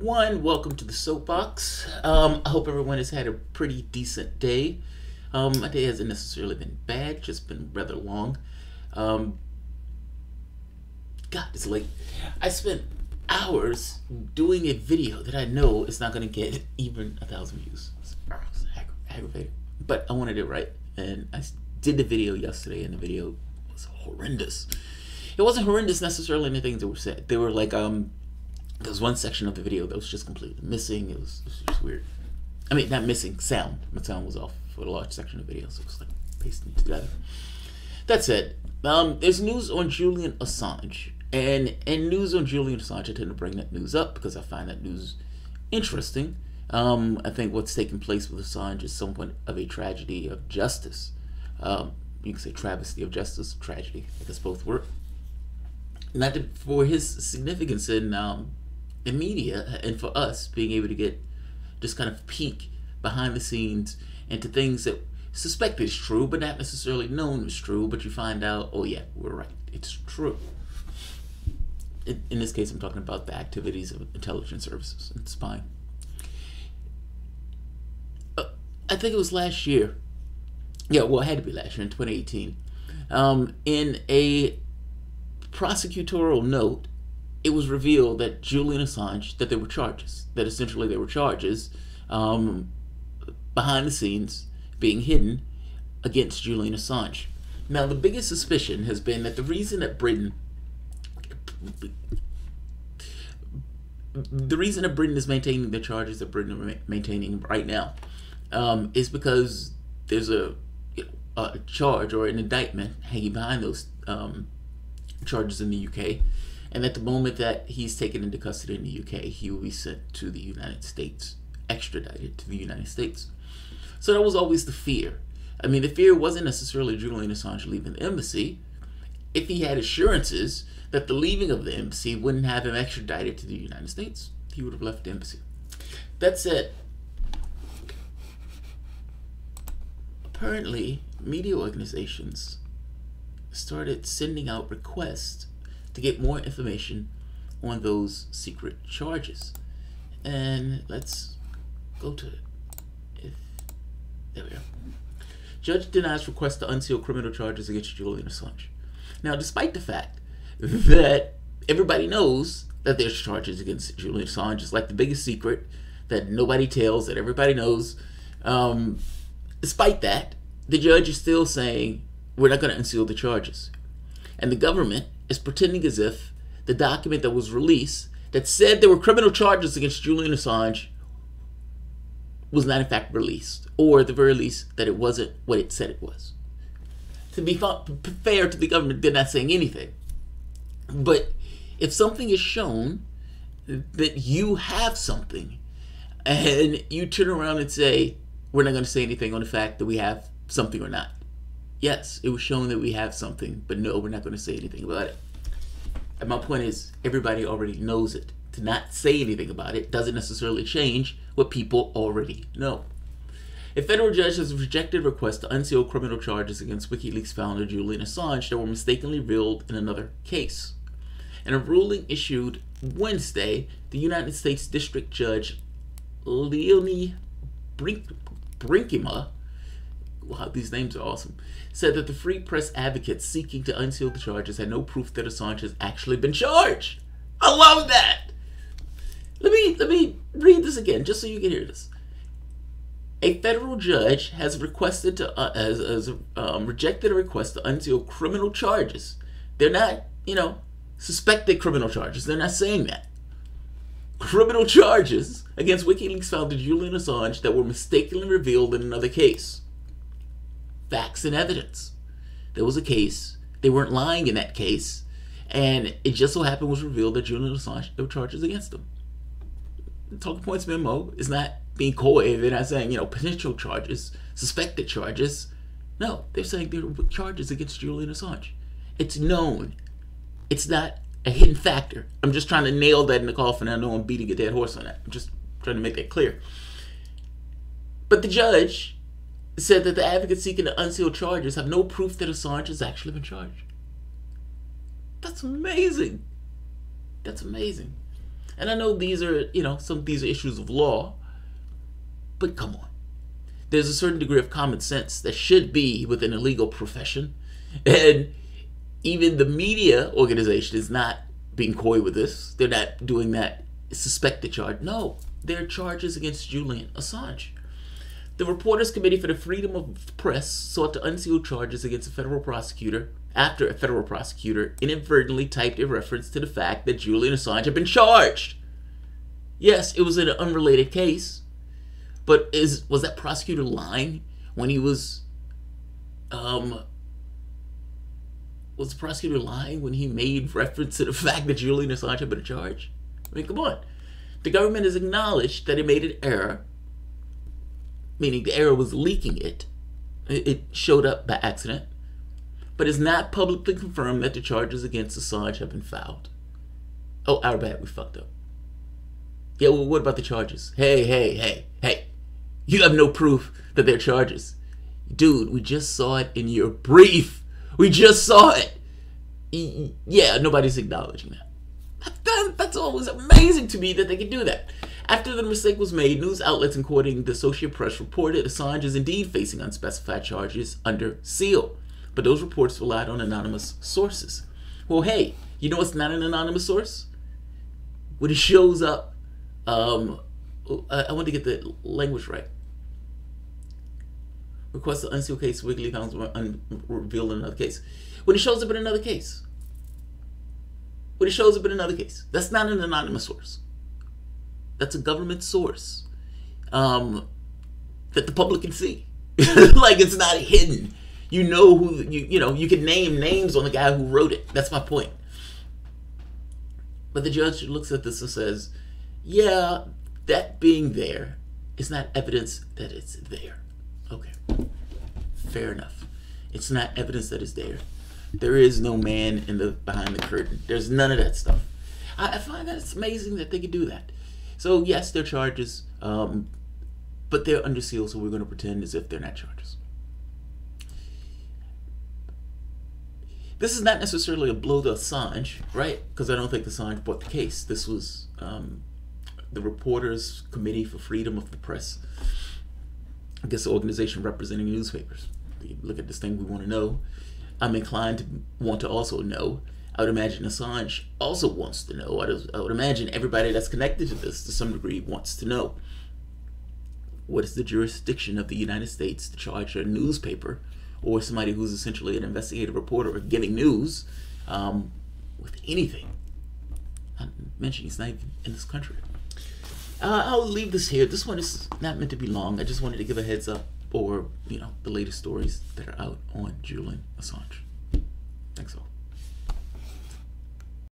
everyone, welcome to the Soapbox. I hope everyone has had a pretty decent day. My day hasn't necessarily been bad, just been rather long. God, it's late. I spent hours doing a video that I know is not going to get even 1,000 views. It's aggravating. But I wanted it right, and I did the video yesterday, and the video was horrendous. It wasn't horrendous necessarily in the things that were said. They were like, there was one section of the video that was just completely missing. It was just weird. I mean, not missing, sound. My sound was off for a large section of the video, so it was like pasting it together. That said, there's news on Julian Assange. And news on Julian Assange, I tend to bring that news up because I find that news interesting. I think what's taking place with Assange is somewhat of a tragedy of justice. You can say travesty of justice, tragedy. I guess both work. Not to, for his significance in the media and for us being able to get just kind of peek behind the scenes into things that suspected is true, but not necessarily known is true, but you find out, oh yeah, we're right, it's true. In this case, I'm talking about the activities of intelligence services and spying. I think it was last year. Yeah, well, it had to be last year, in 2018. In a prosecutorial note, it was revealed that Julian Assange, that there were charges, that essentially there were charges behind the scenes being hidden against Julian Assange. Now, the biggest suspicion has been that the reason that Britain is maintaining the charges that Britain is maintaining right now is because there's a charge or an indictment hanging behind those charges in the UK, and at the moment that he's taken into custody in the UK, he will be sent to the United States, extradited to the United States. So that was always the fear. I mean, the fear wasn't necessarily Julian Assange leaving the embassy. If he had assurances that the leaving of the embassy wouldn't have him extradited to the United States, he would have left the embassy. That said, apparently media organizations started sending out requests to get more information on those secret charges. And let's go to it. There we go. Judge denies request to unseal criminal charges against Julian Assange. Now, despite the fact that everybody knows that there's charges against Julian Assange, it's like the biggest secret that nobody tells, that everybody knows. Despite that, the judge is still saying, we're not going to unseal the charges. And the government is pretending as if the document that was released that said there were criminal charges against Julian Assange was not in fact released, or at the very least that it wasn't what it said it was. To be fair to the government, they're not saying anything. But if something is shown that you have something and you turn around and say, we're not going to say anything on the fact that we have something or not. Yes, it was shown that we have something, but no, we're not going to say anything about it. And my point is, everybody already knows it. To not say anything about it doesn't necessarily change what people already know. A federal judge has rejected a request to unseal criminal charges against WikiLeaks founder Julian Assange that were mistakenly revealed in another case. In a ruling issued Wednesday, the United States District Judge Leonie Brinkema, wow, these names are awesome, said that the Free Press advocates seeking to unseal the charges had no proof that Assange has actually been charged. I love that. Let me read this again, just so you can hear this. A federal judge has requested to rejected a request to unseal criminal charges. They're not, suspected criminal charges. They're not saying that. Criminal charges against WikiLeaks founder Julian Assange that were mistakenly revealed in another case. Facts and evidence. There was a case. They weren't lying in that case. And it just so happened was revealed that Julian Assange, there were charges against him. The Talking Points memo is not being coy. They're not saying, potential charges, suspected charges. No, they're saying there were charges against Julian Assange. It's known. It's not a hidden factor. I'm just trying to nail that in the coffin. I know I'm beating a dead horse on that. I'm just trying to make that clear. But the judge said that the advocates seeking to unseal charges have no proof that Assange has actually been charged. That's amazing. That's amazing. And I know these are, some of these are issues of law, but come on. There's a certain degree of common sense that should be within a legal profession. And even the media organization is not being coy with this. They're not doing that suspected charge. No, there are charges against Julian Assange. The Reporters Committee for the Freedom of the Press sought to unseal charges against a federal prosecutor after a federal prosecutor inadvertently typed a reference to the fact that Julian Assange had been charged. Yes, it was in an unrelated case, but was that prosecutor lying when he was the prosecutor lying when he made reference to the fact that Julian Assange had been charged? I mean, come on. The government has acknowledged that it made an error, meaning the error was leaking it. It showed up by accident, but it's not publicly confirmed that the charges against Assange have been filed. Oh, our bad, we fucked up. Yeah, well, what about the charges? Hey. You have no proof that they're charges. Dude, we just saw it in your brief. We just saw it. Yeah, nobody's acknowledging that. That's always amazing to me that they could do that. After the mistake was made, news outlets including the Associated Press reported Assange is indeed facing unspecified charges under seal. But those reports relied on anonymous sources. Well, hey, you know what's not an anonymous source? When it shows up, I want to get the language right. Request the unsealed case weekly accounts revealed in another case. When it shows up in another case. That's not an anonymous source. That's a government source that the public can see. Like, it's not hidden. You know who, you can name names on the guy who wrote it. That's my point. But the judge looks at this and says, yeah, that being there is not evidence that it's there. Okay, fair enough. It's not evidence that it's there. There is no man behind the curtain. There's none of that stuff. I find that it's amazing that they could do that. So yes, they're charges, but they're under seal, so we're going to pretend as if they're not charges. This is not necessarily a blow to Assange, right? Because I don't think Assange brought the case. This was the Reporters Committee for Freedom of the Press. I guess the organization representing newspapers. We look at this thing, we want to know. I'm inclined to want to also know. I would imagine Assange also wants to know. I would imagine everybody that's connected to this to some degree wants to know. What is the jurisdiction of the United States to charge a newspaper or somebody who's essentially an investigative reporter or giving news with anything? Not mentioning he's not even in this country. I'll leave this here. This one is not meant to be long. I just wanted to give a heads up or, the latest stories that are out on Julian Assange. Thanks all.